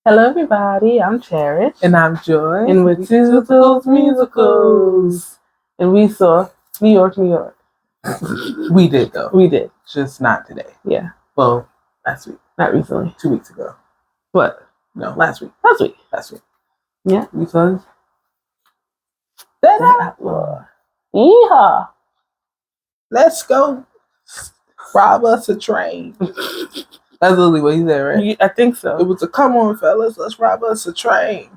Hello, everybody. I'm Cherish. And I'm Joy. And we're Two Tools Musicals. And we saw New York, New York. We did, though. We did. Just not today. Yeah. Well, last week. Not recently. 2 weeks ago. What? No, last week. Last week. Yeah. We saw That Outlaw. Yeehaw. Let's go rob us a train. That's literally what he said, right? I think so. It was a come on, fellas, let's rob us a train.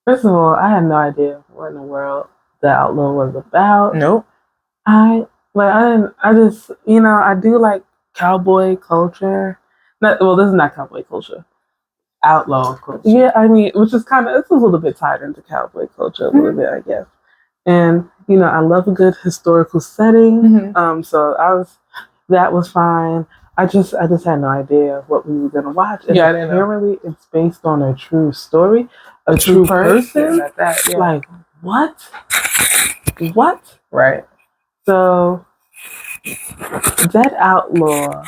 First of all, I had no idea what in the world The Outlaw was about. Nope. I do like cowboy culture. This is not cowboy culture. Outlaw culture. Yeah, I mean, which is it's a little bit tied into cowboy culture a little bit, I guess. And, I love a good historical setting. So that was fine. I just had no idea what we were going to watch. And apparently it's based on a true story, a true person. Like that, yeah. Like, what? What? Right. So, Dead Outlaw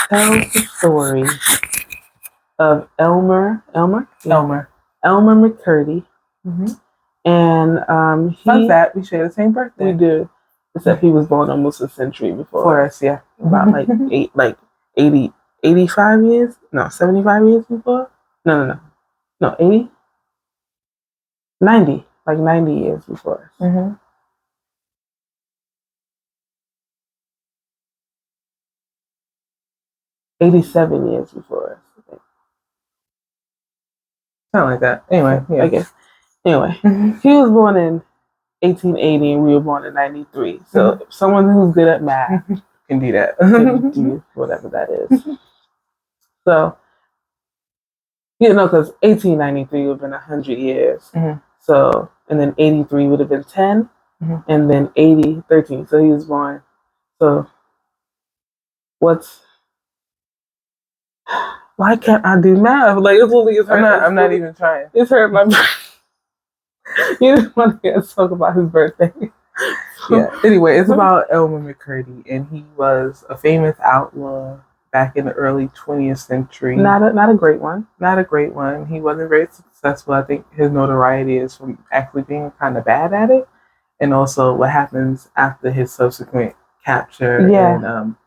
tells the story of Elmer McCurdy. Mm-hmm. And fun fact, we share the same birthday. We do. Except he was born almost a century before us, yeah. About 85 years? No, 75 years before? No, 80? 90. Like 90 years before us. Mm-hmm. $87 years before us, I think. Something like that. Anyway, yeah. I guess. Anyway, he was born in 1880 and we were born in 93. So someone who's good at math can do that. Can do whatever that is. So, because 1893 would have been 100 years. Mm-hmm. So, and then 83 would have been 10. Mm-hmm. And then 80, 13. So he was born. So, why can't I do math? Like, I'm not even trying. It's hurt my brain. You just want to talk about his birthday. Yeah. Anyway, it's about Elmer McCurdy, and he was a famous outlaw back in the early 20th century. Not a great one. Not a great one. He wasn't very successful. I think his notoriety is from actually being kind of bad at it, and also what happens after his subsequent capture and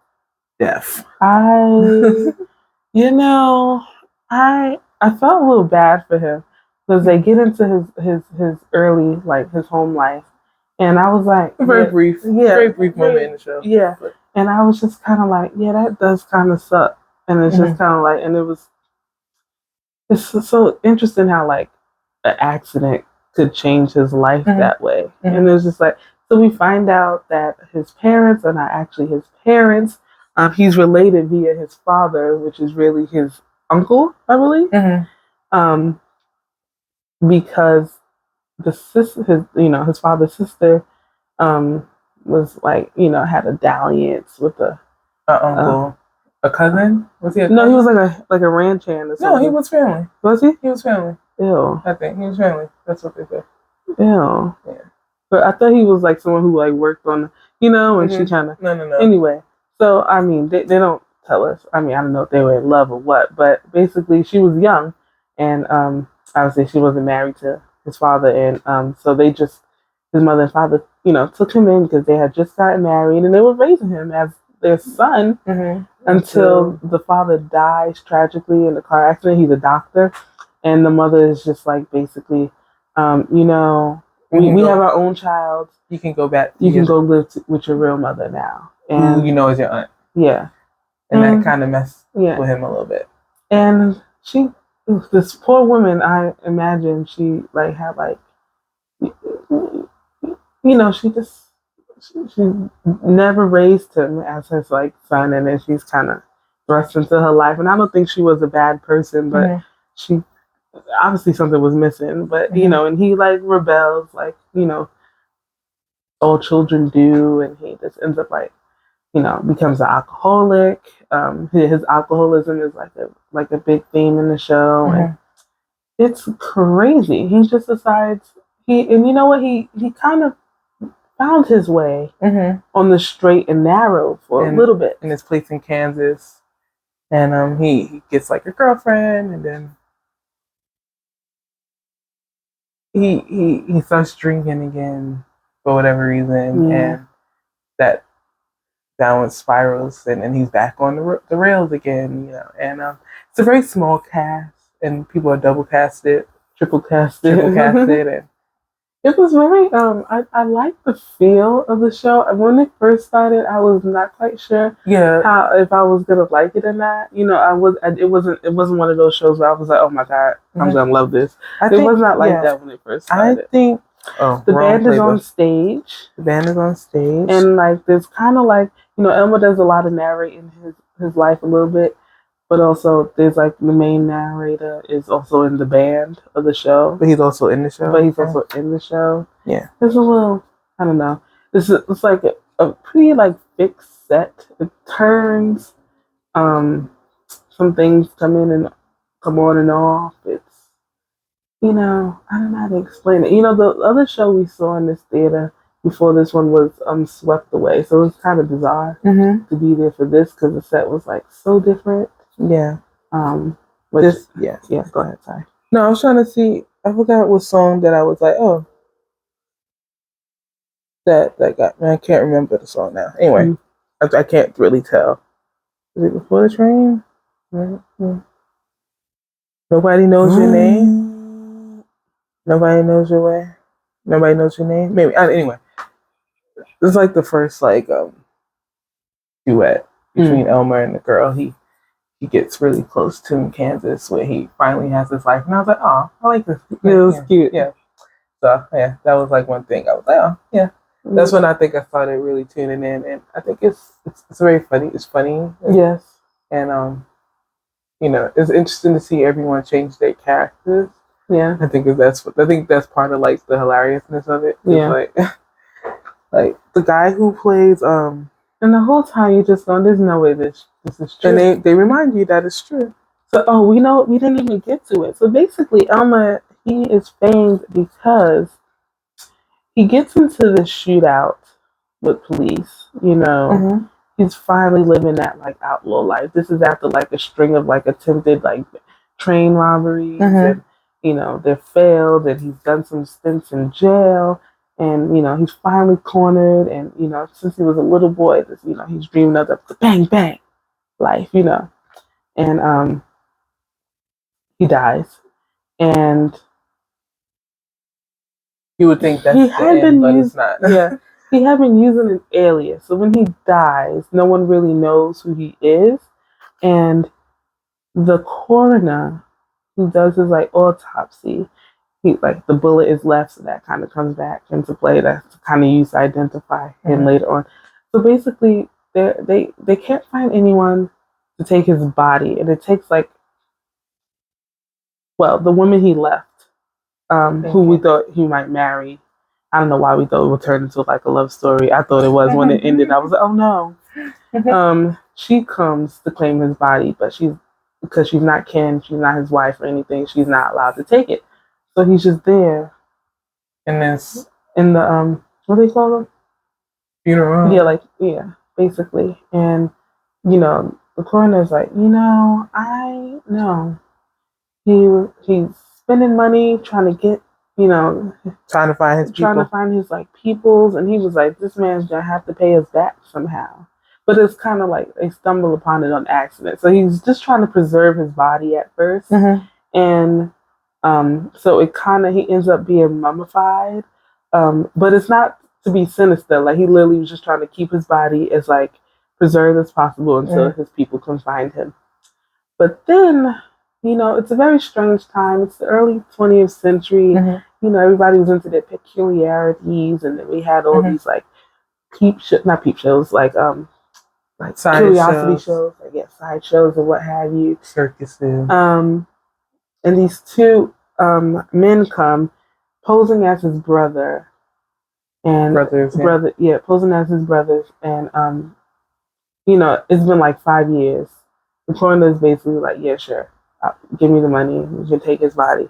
death. I felt a little bad for him. Because they get into his early, his home life. And I was like... Very brief moment in the show. Yeah. And I was just kind of like, yeah, that does kind of suck. And it's just kind of like... And it's so interesting how, an accident could change his life that way. Mm-hmm. And it's just like... So we find out that his parents are not actually his parents. He's related via his father, which is really his uncle, I believe. Mm-hmm. Because his father's sister, was had a dalliance with a uncle, a cousin. Was he? No, he was like a ranch hand or something. No, he was family. Was he? He was family. Ew. I think he was family. That's what they said. Ew. Yeah. But I thought he was someone who worked on, and she kind of. No. Anyway, so I mean, they don't tell us. I mean, I don't know if they were in love or what, but basically, she was young, and obviously, she wasn't married to his father, and so his mother and father, took him in because they had just gotten married, and they were raising him as their son until the father dies tragically in a car accident. He's a doctor, and the mother is just basically, we have our own child. You can go back. You can go live with your real mother now, and who is your aunt. Yeah, and that kind of messed with him a little bit. And this poor woman, I imagine she had she never raised him as his son, and then she's kind of thrust into her life. And I don't think she was a bad person, but she obviously something was missing. But and he rebels all children do, and he just ends up becomes an alcoholic. His alcoholism is a big theme in the show, and it's crazy. He just decides he kind of found his way on the straight and narrow for a little bit in his place in Kansas. And he gets like a girlfriend, and then he starts drinking again for whatever reason, and that downward spirals, and he's back on the rails again, And it's a very small cast, and people are double casted, triple casted, and it was very. I like the feel of the show. When it first started, I was not quite sure. How if I was gonna like it or not. It wasn't one of those shows where I was like, oh my god, I'm gonna love this. It was not like that when it first started. I think the band is on stage. The band is on stage, and like there's kind of like Elmer does a lot of narrating his life a little bit. But also, there's like the main narrator is also in the band of the show. But he's also in the show. Yeah. There's a little, I don't know. It's like a pretty like fixed set. It turns. Some things come on and off. It's, I don't know how to explain it. The other show we saw in this theater before this one was Swept Away. So it was kind of bizarre to be there for this because the set was like so different. Yeah. Go ahead, sorry. No, I was trying to see, I forgot what song that I was like, oh. That got me. I can't remember the song now. Anyway, I can't really tell. Is it Before the Train? Mm-hmm. Nobody Knows Your Name? Nobody Knows Your Way? Nobody Knows Your Name? Maybe. Anyway. It's like the first like duet between Elmer and the girl he gets really close to in Kansas, where he finally has his life. And I was like, oh, I like this. It was cute. Yeah. So, yeah, that was like one thing. I was like, oh, yeah. That's when I think I started really tuning in. And I think it's very funny. It's funny. Yes. And, it's interesting to see everyone change their characters. Yeah. I think that's part of like the hilariousness of it. Yeah. Like the guy who plays, and the whole time you just know there's no way this is true. And they remind you that it's true. So, we didn't even get to it. So basically, Elmer, he is famed because he gets into the shootout with police. He's finally living that like outlaw life. This is after like a string of like attempted like train robberies, and they're failed, and he's done some stints in jail. And, he's finally cornered. And, since he was a little boy, he's dreaming of the bang, bang life, And he dies. And you would think that's it's not. Yeah. He had been using an alias. So when he dies, no one really knows who he is. And the coroner who does his like autopsy, the bullet is left, so that kind of comes back into play. That's kind of used to identify him later on. So basically, they can't find anyone to take his body, and it takes the woman he left, who we thought he might marry. I don't know why we thought it would turn into like a love story. I thought it was when it ended. I was like, oh no. She comes to claim his body, but because she's not kin, she's not his wife or anything. She's not allowed to take it. So he's just there. And this in the what do they call them? Funeral. Yeah, basically. And the coroner's like, I know he's spending money trying to get, trying to find his like peoples, and he was like, this man's gonna have to pay us back somehow. But it's kind of like they stumble upon it on accident. So he's just trying to preserve his body at first, and so it kind of, he ends up being mummified, but it's not to be sinister. Like he literally was just trying to keep his body as like preserved as possible until his people can find him. But then, it's a very strange time. It's the early 20th century. Everybody was into their peculiarities, and then we had all these like not peep shows, like curiosity shows, side shows and what have you, circuses. And these two men come posing as his brother and posing as his brothers, and it's been like 5 years. The coroner is basically like, yeah, sure, give me the money, you can take his body.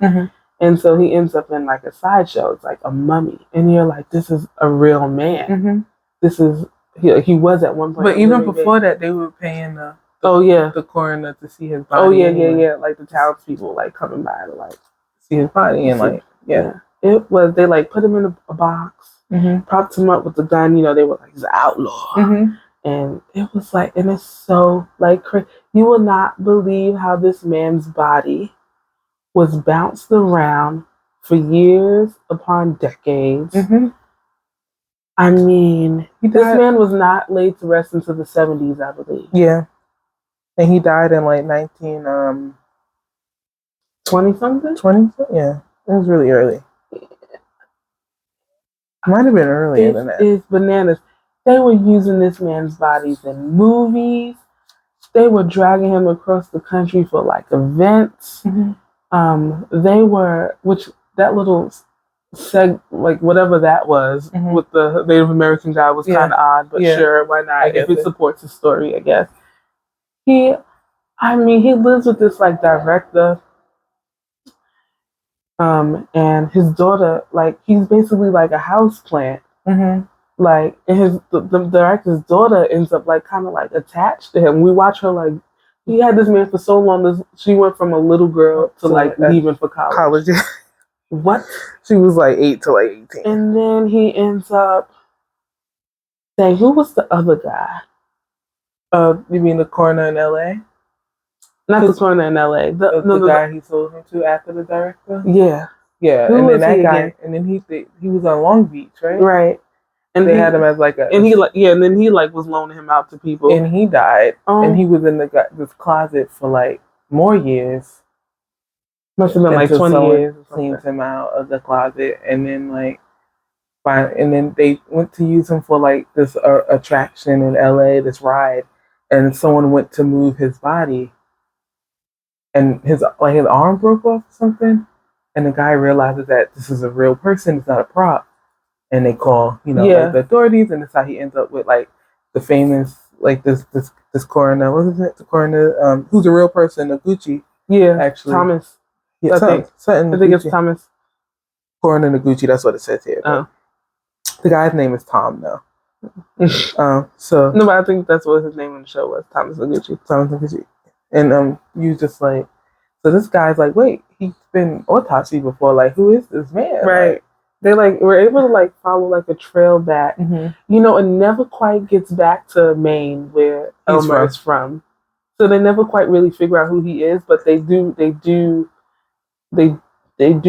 And so he ends up in like a sideshow. It's like a mummy, and you're like, this is a real man. This is he was at one point. But even before that, they were paying the the coroner to see his body. Oh yeah, yeah. Like the townspeople like coming by to like see his body and like yeah. It was they like put him in a box, propped him up with the gun. You know, they were like he's an outlaw, and it was like, and it's so like you will not believe how this man's body was bounced around for years upon decades. I mean, this man was not laid to rest until the 70s, I believe. Yeah. And he died in like 20 something? 20? Yeah. It was really early. Might have been earlier than that. It's bananas. They were using this man's bodies in movies. They were dragging him across the country for like events. They were, which that little like whatever that was with the Native American guy was kind of odd, but sure, why not? If it supports his story, I guess. He lives with this like director, and his daughter, like he's basically like a house plant. Like, and the director's daughter ends up like kind of like attached to him. We watch her like he had this man for so long. She went from a little girl to like leaving for college. What? She was like 8 to like 18. And then he ends up saying, who was the other guy? You mean the coroner in LA? Not the coroner in LA. The guy he sold him to after the director? Yeah. Yeah. Who and then that guy again? And then he was on Long Beach, right? Right. And they had him as like and then he like was loaning him out to people. And he died. And he was in this closet for like more years. Must have been like 20 years. Cleaned him out of the closet, and then and then they went to use him for like this attraction in LA, this ride, and someone went to move his body, and his arm broke off or something, and the guy realizes that this is a real person, it's not a prop, and they call like the authorities, and that's how he ends up with like the famous like this coroner, what is it? The coroner who's a real person, Noguchi. Yeah, actually Thomas. Yeah, I think it's Thomas. Coroner Noguchi, that's what it says here. Oh. The guy's name is Tom, though. No, but I think that's what his name in the show was, Thomas Noguchi. Thomas Noguchi. And you just like, so this guy's like, wait, he's been autopsied before. Like, who is this man? Right. Like, they like were able to like follow like a trail back. It never quite gets back to Maine where Elmer is from. So they never quite really figure out who he is, but they do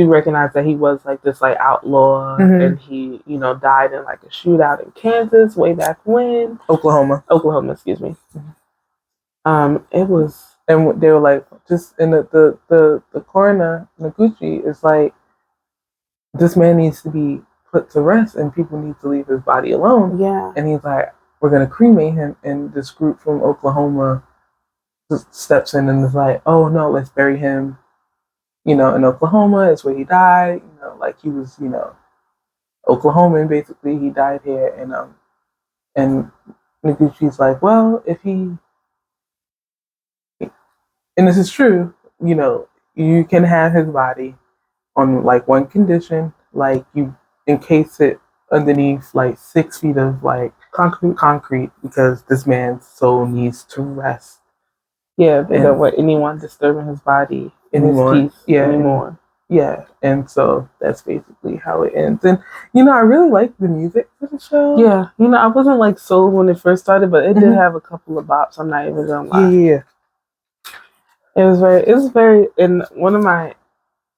recognize that he was like this like outlaw, and he died in like a shootout in Kansas way back when. Oklahoma, excuse me. It was, and they were like, just in the coroner Noguchi is like, this man needs to be put to rest, and people need to leave his body alone. Yeah, and he's like, we're gonna cremate him, and this group from Oklahoma just steps in and is like, oh no, let's bury him. In Oklahoma is where he died. Like he was, Oklahoman basically. He died here, and Noguchi's like, well, if he, and this is true, you can have his body on like one condition, like you encase it underneath like 6 feet of like concrete because this man's soul needs to rest. Yeah, they don't want anyone disturbing his body anymore. His peace anymore. And so that's basically how it ends. And I really like the music for the show. Yeah, I wasn't like sold when it first started, but it did have a couple of bops. I'm not even gonna lie. Yeah. It was very, and one of my,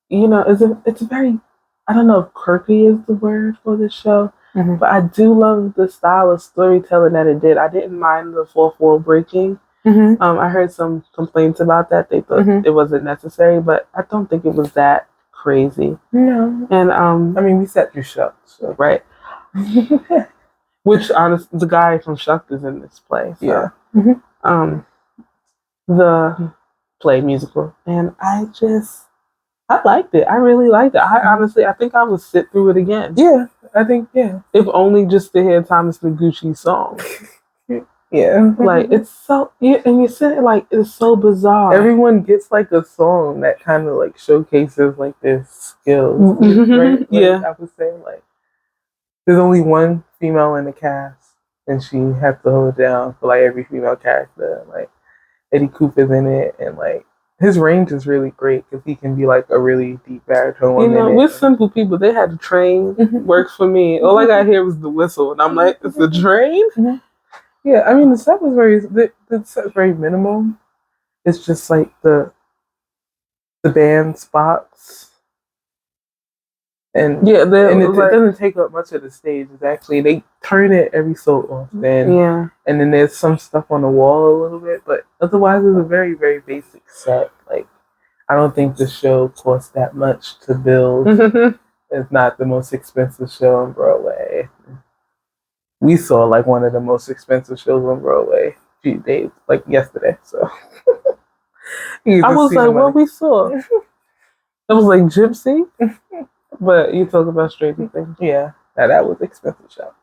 it's very, I don't know if quirky is the word for this show, but I do love the style of storytelling that it did. I didn't mind the 4/4 breaking. I heard some complaints about that. They thought it wasn't necessary, but I don't think it was that crazy. No. And I mean, we set through Shucks, so. Right. Which honestly, the guy from Shucks is in this play. So. Yeah. The play musical, and I liked it. I really liked it. I think I would sit through it again. Yeah, I think if only just to hear Thomas Noguchi's song. Yeah, like it's so, and you said it like it's so bizarre. Everyone gets like a song that kind of like showcases like their skills, right? Like, yeah, I would say like there's only one female in the cast, and she has to hold it down for like every female character. Like Eddie Cooper's in it, and like his range is really great because he can be like a really deep baritone. You know, we're simple people. They had a train. Works for me. All I got here was the whistle, and I'm like, it's a train. Yeah, I mean the set was the set's very minimal. It's just like the band spots, and yeah, it doesn't take up much of the stage. It's actually they turn it every so often. Yeah, and then there's some stuff on the wall a little bit, but otherwise it's a very very basic set. Like I don't think the show cost that much to build. It's not the most expensive show on Broadway. We saw like one of the most expensive shows on Broadway a few days, like yesterday. So I was like, what we saw? It was like Gypsy, but you talk about Stranger Things. Yeah, that was expensive show.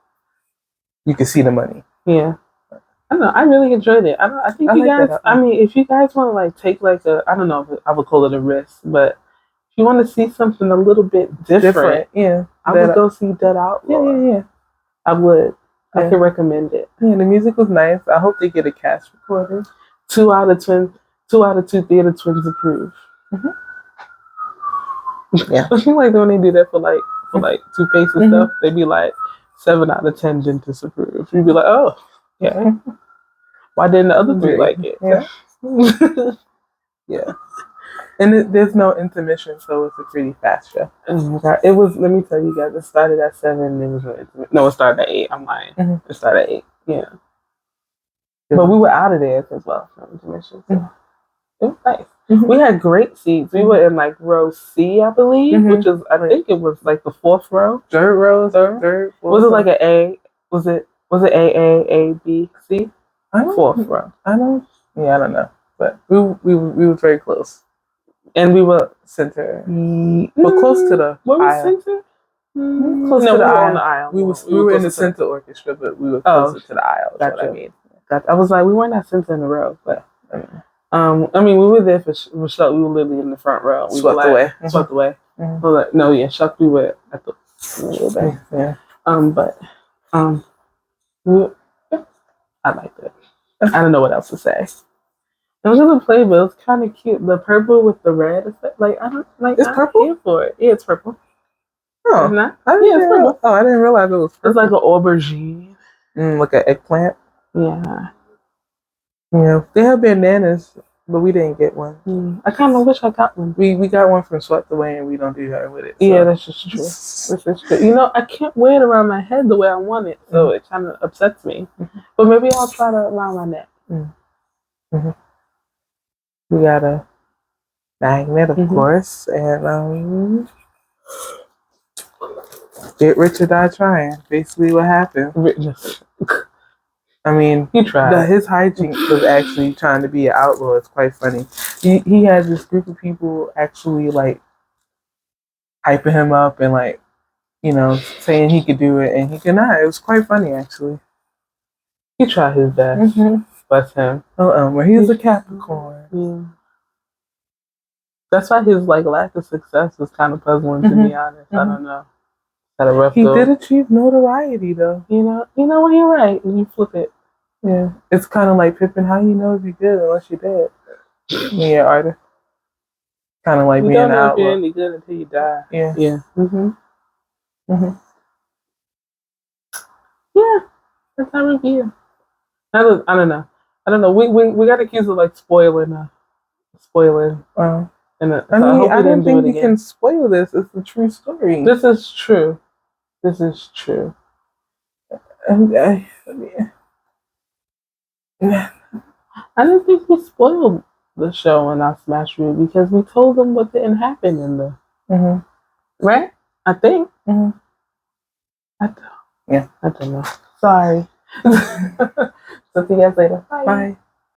You could see the money. Yeah, I don't know. I really enjoyed it. I think you guys. I mean, if you guys want to like take like a, I don't know if I would call it a risk, but if you want to see something a little bit different, yeah, I would go see Dead Outlaw. Yeah. I would. Yeah. I can recommend it. Yeah, the music was nice. I hope they get a cast recording. 2 out of 2 theater twins approve. Yeah, I feel like when they do that for like toothpaste and stuff, they be like 7 out of 10 dentists approve. You'd be like, oh, yeah. Why didn't the other 3 like it? Yeah. Yeah. And there's no intermission, so it's a pretty fast show. Oh my God. It was, let me tell you guys, it started at 7, and it was no intermission. No, it started at 8. I'm lying. It started at 8. Yeah. But we were out of there as well for intermission. So it was nice. We had great seats. We were in like row C, I believe, which is, I think it was like the 4th row. Third row? Third? Was it like an A? Was it A, B, C? 4th row. I don't know. But we were very close. And we were center. But close to the aisle. Center? Close to the aisle. On the aisle. We were in the center orchestra, but we were closer to the aisle. That's what I mean. I was like, we weren't at center in a row, but I mean, we were there for Shuck. We were literally in the front row. We swept away. Swept away. Like, no, yeah, Shuck. We were at the back. Yeah. But I liked it. I don't know what else to say. It was gonna play, but it was kind of cute. The purple with the red effect. Like I don't like. It's purple. Here for it. Yeah, it's purple. Oh, it's not. It's purple. Oh, I didn't realize it was purple. It's like an aubergine. Like an eggplant. Yeah. Yeah. They have bananas, but we didn't get one. I kind of wish I got one. We got one from Swept Away, and we don't do that with it. So. Yeah, that's just true. That's just true. You know, I can't wear it around my head the way I want it, so it kind of upsets me. But maybe I'll try to around my neck. We got a magnet, of course, and get rich or die trying. Basically, what happened. I mean, he tried. His hijinks was actually trying to be an outlaw. It's quite funny. He had this group of people actually like hyping him up and like, you know, saying he could do it and he could not. It was quite funny actually. He tried his best. Bless him. Well, he's a Capricorn. Yeah. That's why his like lack of success was kind of puzzling to be honest. I don't know. Had a rough go. Did achieve notoriety though. You know when you're right and you flip it. Yeah. It's kind of like Pippin. How you know if you're good unless you're dead? Yeah, artist. Kind of like you being don't know outlaw. if you're any good until you die. Yeah. Yeah. Yeah. That's our review. I don't know. We got accused of like spoiling. And I mean, I don't think we can spoil this. It's a true story. This is true. I don't think we spoiled the show in our Smash Review because we told them what didn't happen in the right. I think. I don't know. Sorry. So see you guys later. Bye.